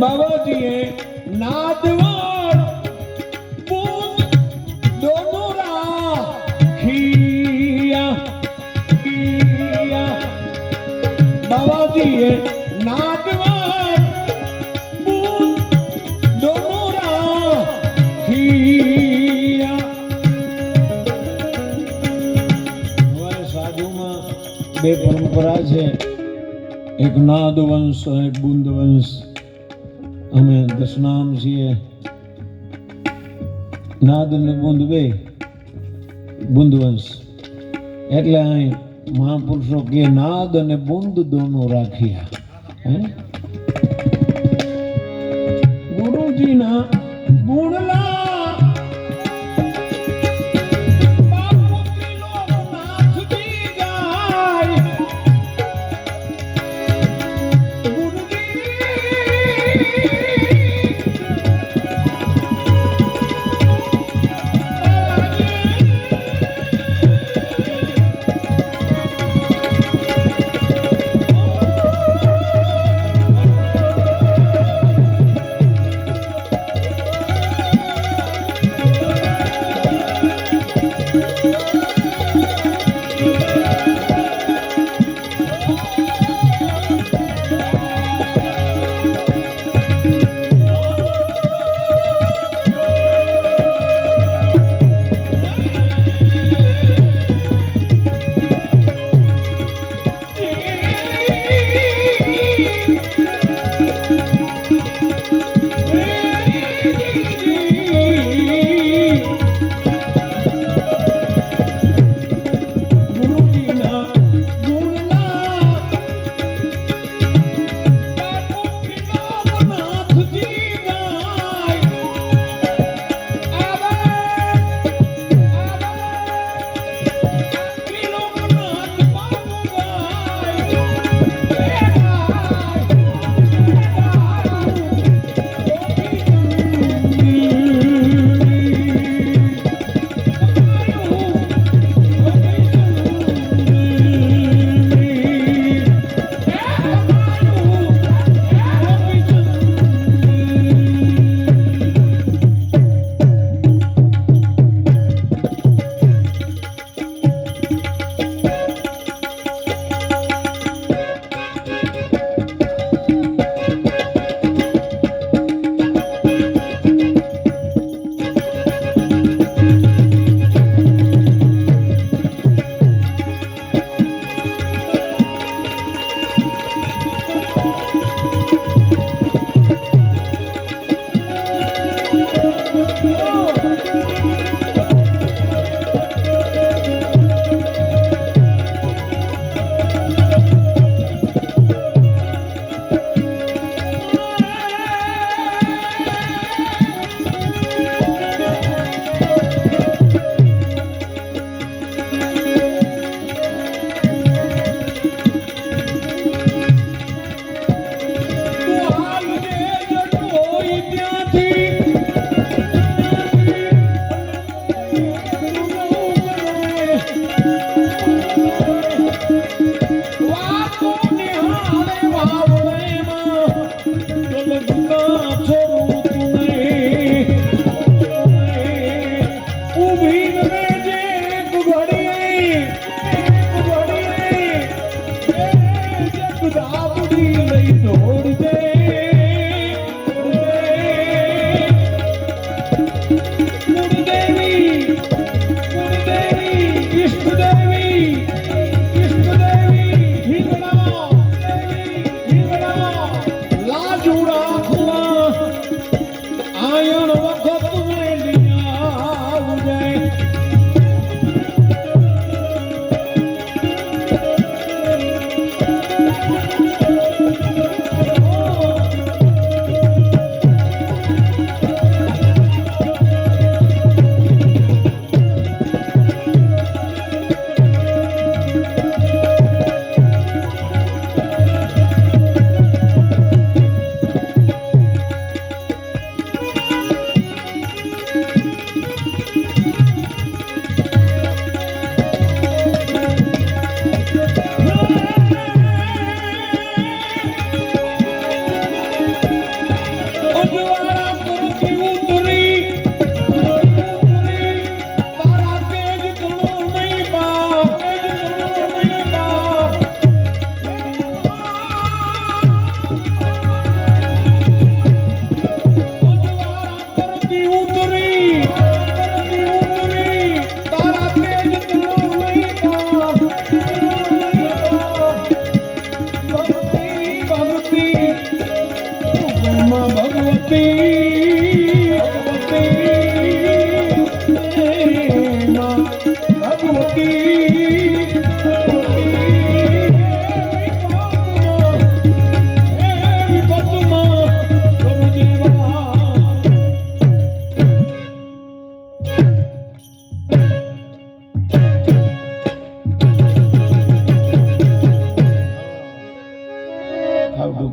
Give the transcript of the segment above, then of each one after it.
બાવાજીએ નાદવાળ બૂંદ દોનો રાખિયા બાવાજીએ નાદવાળ બૂંદ દોનો રાખિયા અમારે સાધુમાં બે પરંપરા છે, એક નાદ વંશ એક બુંદ વંશ. અમે દશનામ છીએ. નાદ અને બુંદ બે બુંદવંશ એટલે અહીં મહાપુરુષો કે નાદ અને બુંદ દોનો રાખ્યા હે ગુરુજીના ગુણલા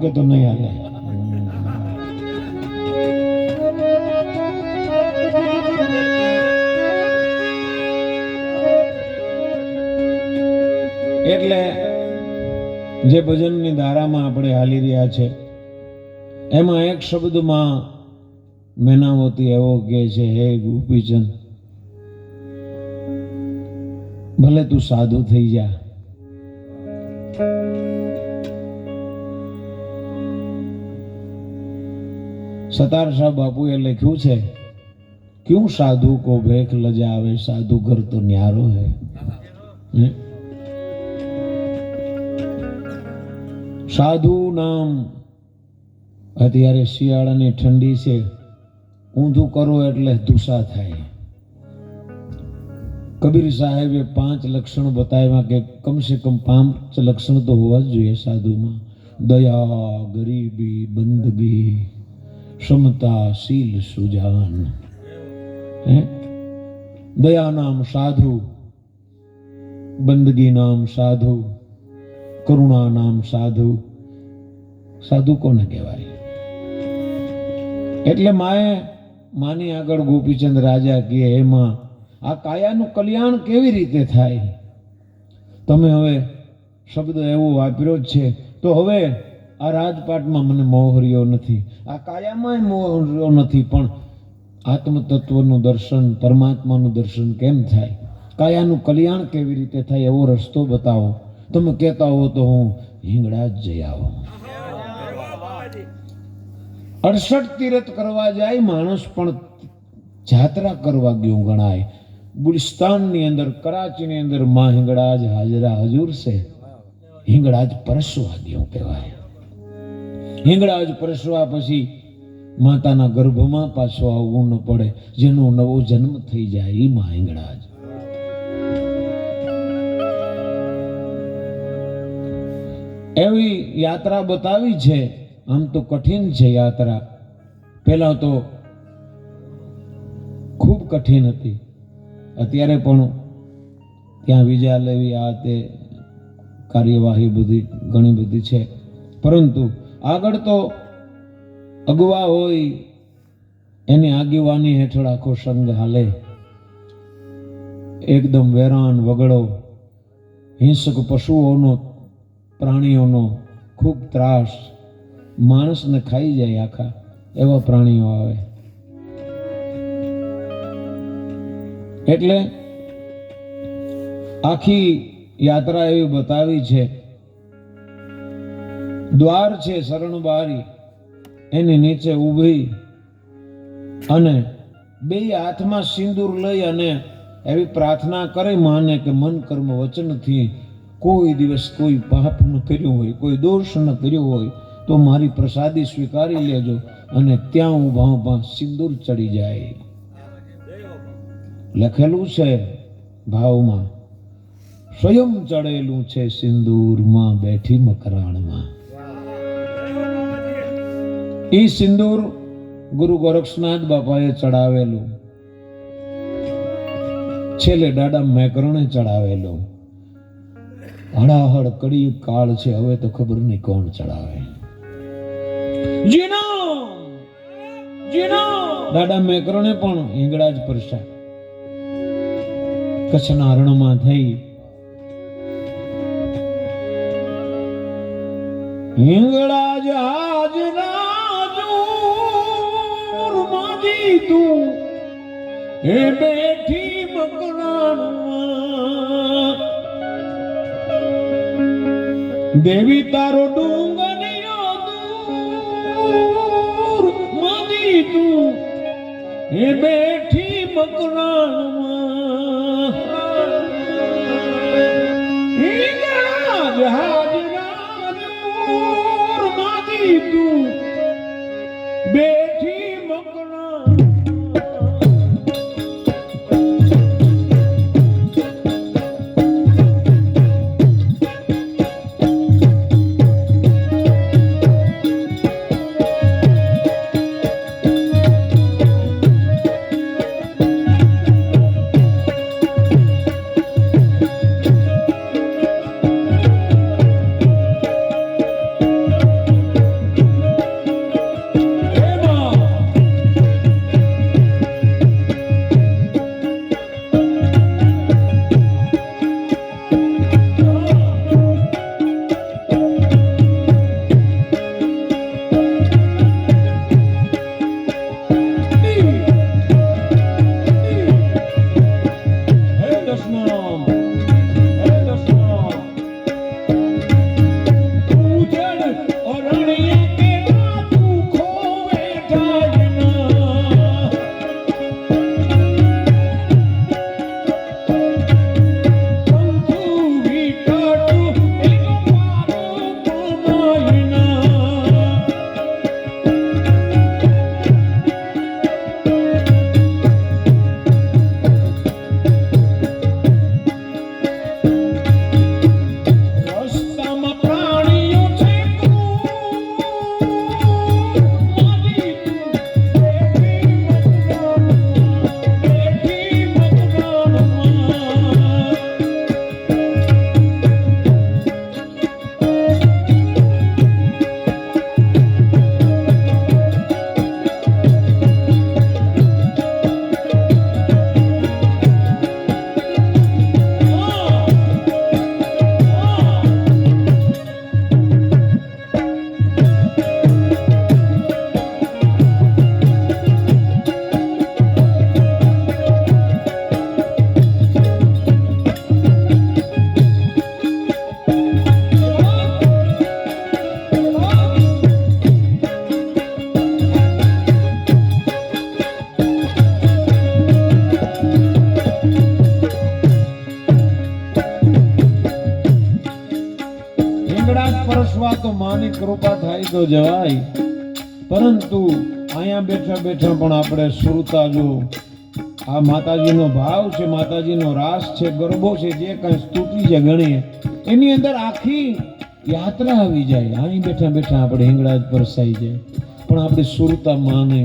મૂકે તો નહીં હાલે. એટલે જે ભજનની ધારામાં આપણે હાલી રહ્યા છે એમાં એક શબ્દમાં મેનાવતી એવો કહે છે, હે ગોપીચંદ, ભલે તું સાધુ થઈ જા, સતાર શાહ બાપુએ લખ્યું છે, ક્યું સાધુ કો ભેખ લજાવે, સાધુ ઘર તો ન્યારો હે. સાધુ નામ, અત્યારે શિયાળાની ઠંડી છે, ઊંધું કરો એટલે ધુસા થાય. કબીર સાહેબે 5 લક્ષણ બતાવ્યા કે કમસે કમ 5 લક્ષણ તો હોવા જ જોઈએ સાધુમાં. દયા, ગરીબી, બંદગી, ક્ષમતા, શીલ, સુજાન. દયા નામ સાધુ, બંદગી નામ સાધુ, કરુણા નામ સાધુ. સાધુ કોને કહેવાય? એટલે માની આગળ ગોપીચંદ રાજા કહે, એમાં આ કાયાનું કલ્યાણ કેવી રીતે થાય? તમે હવે શબ્દ એવો વાપર્યો જ છે, તો હવે આ રાજપાટમાં મને મોહ રહ્યો નથી, આ કાયામાં મોહ રહ્યો નથી, પણ આત્મતત્વનું દર્શન, પરમાત્માનું દર્શન કેમ થાય? કાયાનું કલ્યાણ કેવી રીતે થાય એવો રસ્તો બતાવો. તમે કહેતા હો તો હું હિંગળાજ જઈ આવું. 68 તીરથ કરવા જાય માણસ પણ જાત્રા કરવા ગયું ગણાય. ગુલિસ્તાનની અંદર, કરાચીની અંદર માં હિંગળાજ હાજરા હજુર છે. હિંગળાજ પરસવા ગયું કહેવાય. હિંગળાજ પરસવા પછી માતાના ગર્ભમાં પાછો આવવું ન પડે, જેનો નવો જન્મ થઈ જાય એ માં હિંગળાજ. એવી યાત્રા બતાવી છે. આમ તો કઠિન છે યાત્રા, પહેલા તો ખૂબ કઠિન હતી, અત્યારે પણ ત્યાં વિઝા લેવી, આ તે કાર્યવાહી બધી ઘણી બધી છે, પરંતુ આગળ તો અગવા હોય એની આગેવાની હેઠળ આખો સંઘ હાલે. એકદમ વેરાન વગડો, હિંસક પશુઓનો, પ્રાણીઓનો ખૂબ ત્રાસ, માણસને ખાઈ જાય આખા એવા પ્રાણીઓ આવે. એટલે આખી યાત્રા એવી બતાવી છે. દ્વાર છે શરણબારી, એની નીચે ઊભી અને 2 હાથમાં સિંદૂર લઈ અને એવી પ્રાર્થના કરે માને કે મન કર્મ વચનથી કોઈ દિવસ કોઈ પાપ ન કર્યું હોય, કોઈ દોષ ન કર્યો હોય તો મારી પ્રસાદી સ્વીકારી લેજો. અને ત્યાં ઊભા સિંદૂર ચડી જાય. લખેલું છે ભાવમાં, સ્વયં ચડેલું છે સિંદૂરમાં બેઠી મકરાણમાં. ઈ સિંદૂર ગુરુ ગોરક્ષનાથ બાપાએ ચડાવેલું, છેલ્લે દાદા મેકરણે ચડાવેલું. હળાહળ કડી કાળ છે, હવે તો ખબર નહીં કોણ ચડાવે. દાદા મેકરણે પણ હિંગળાજ પરસા કચ્છના રણમાં થઈ. હિંગળાજ આજના જોરમાંથી તું એ બેઠી મકરાણમાં, દેવી તારો ડુંગરિયો દૂર માંથી તું એ બેઠી મકરાણમાં. હિંગળાજ હાજરા દૂર માંથી તું બેઠી મકરાણ. જવા તો માની કૃપા થાય તો જવાય, પરંતુ અહીંયા બેઠા બેઠા પણ આપણે સુરતા જો આ માતાજીનો ભાવ છે, માતાજીનો રાસ છે, ગરબો છે, જે કઈ સ્તુતિ છે ગણીએ એની અંદર આખી યાત્રા આવી જાય. અહીં બેઠા બેઠા આપણે હિંગળાજ પરસાઈ જાય, પણ આપણે સુરતા માને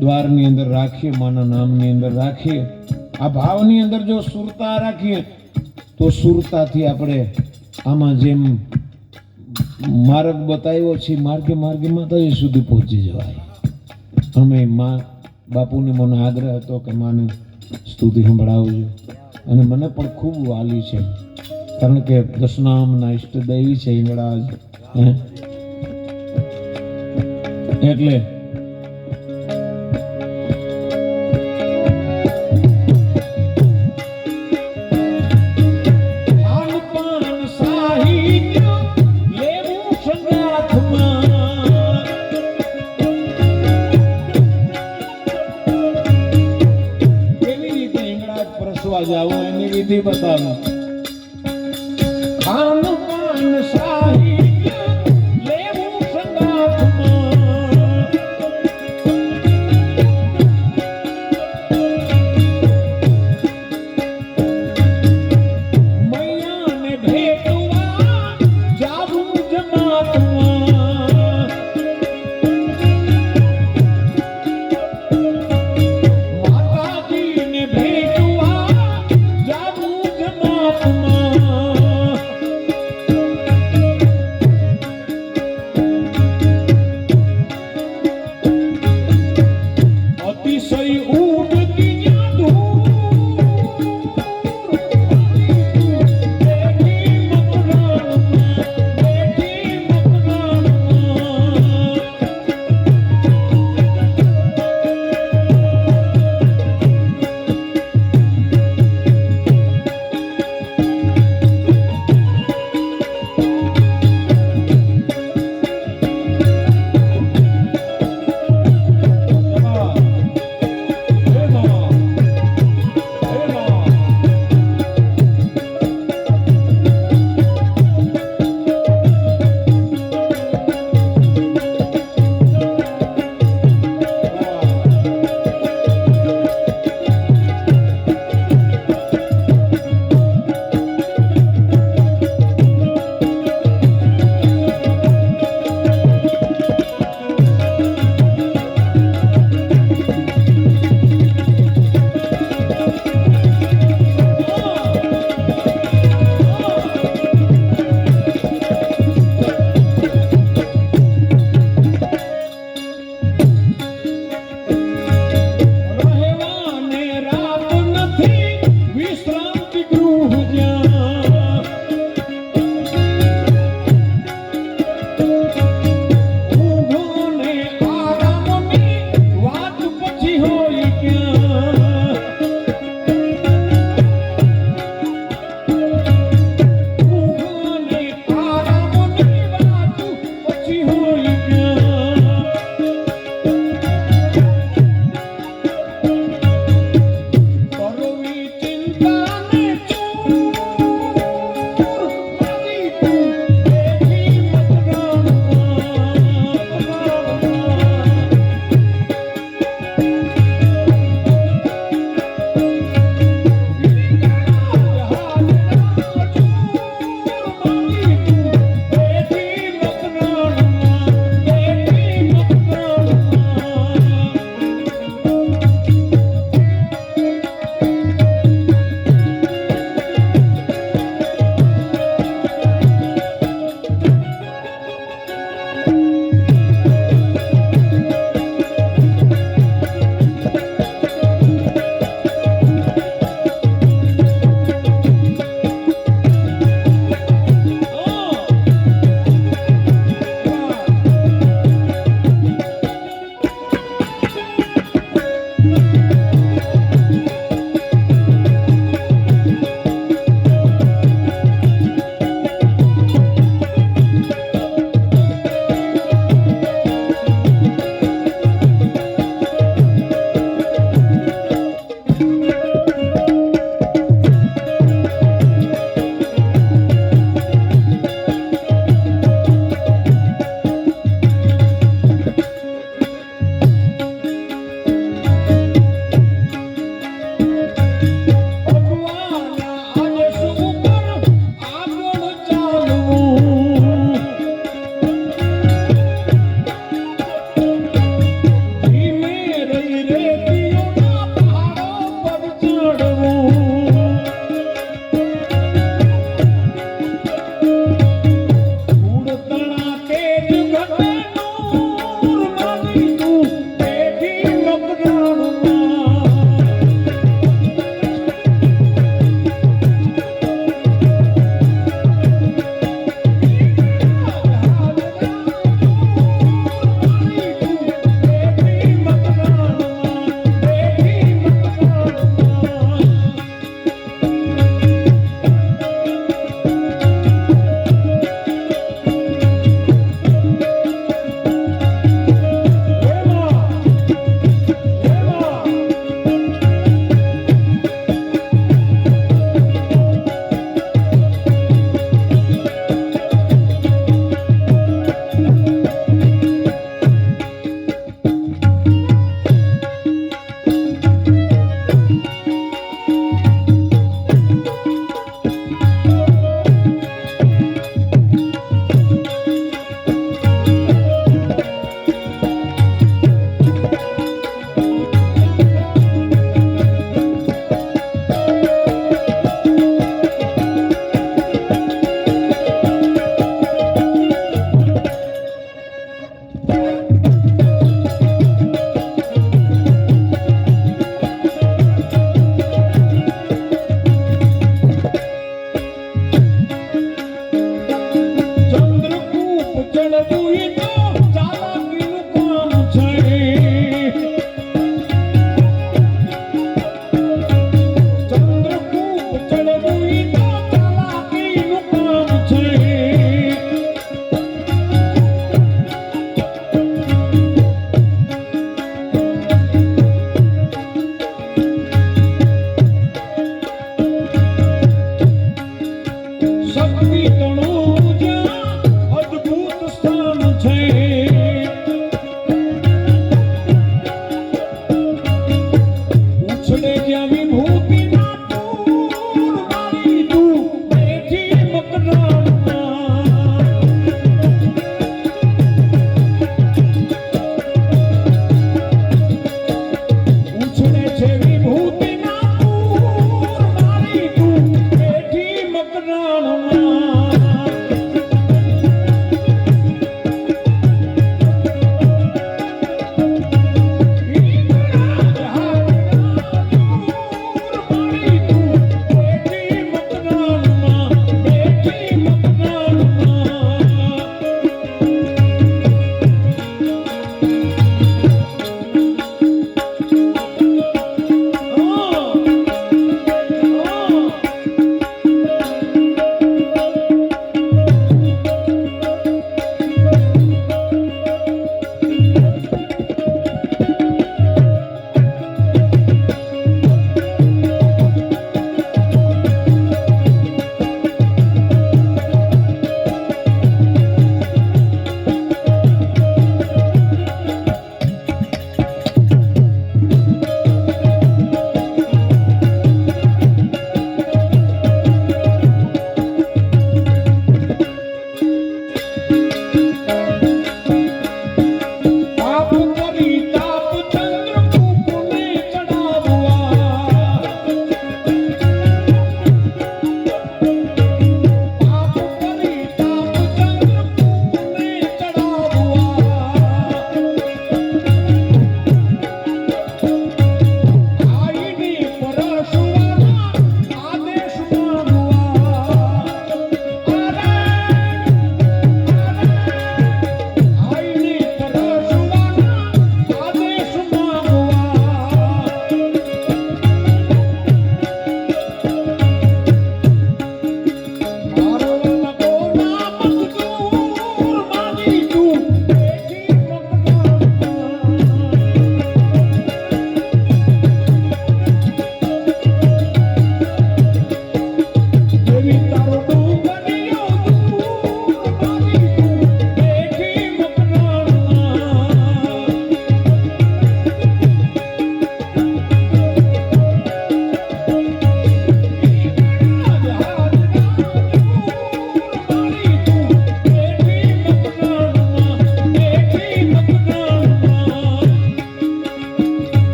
દ્વારની અંદર રાખીએ, માના નામની અંદર રાખીએ, આ ભાવની અંદર જો સુરતા રાખીએ તો સુરતાથી આપણે આમાં જેમ માર્ગ બતાવ્યો છે માર્ગે માર્ગે માતાજી સુધી પહોંચી જવાય. અમે મા બાપુને મને આગ્રહ હતો કે માને સ્તુતિ સંભળાવજો, અને મને પણ ખૂબ વાલી છે, કારણ કે દશનામના ઈષ્ટદેવી છે હિંગળાજ. એટલે જાઓ એની વિધિ બતાવું. ખાનપાન સાહિત્ય લેવું સંગાથમાં, મૈયાને ભેટવા જાવું જમાતમાં, માતાજીને ભેટવા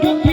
નથી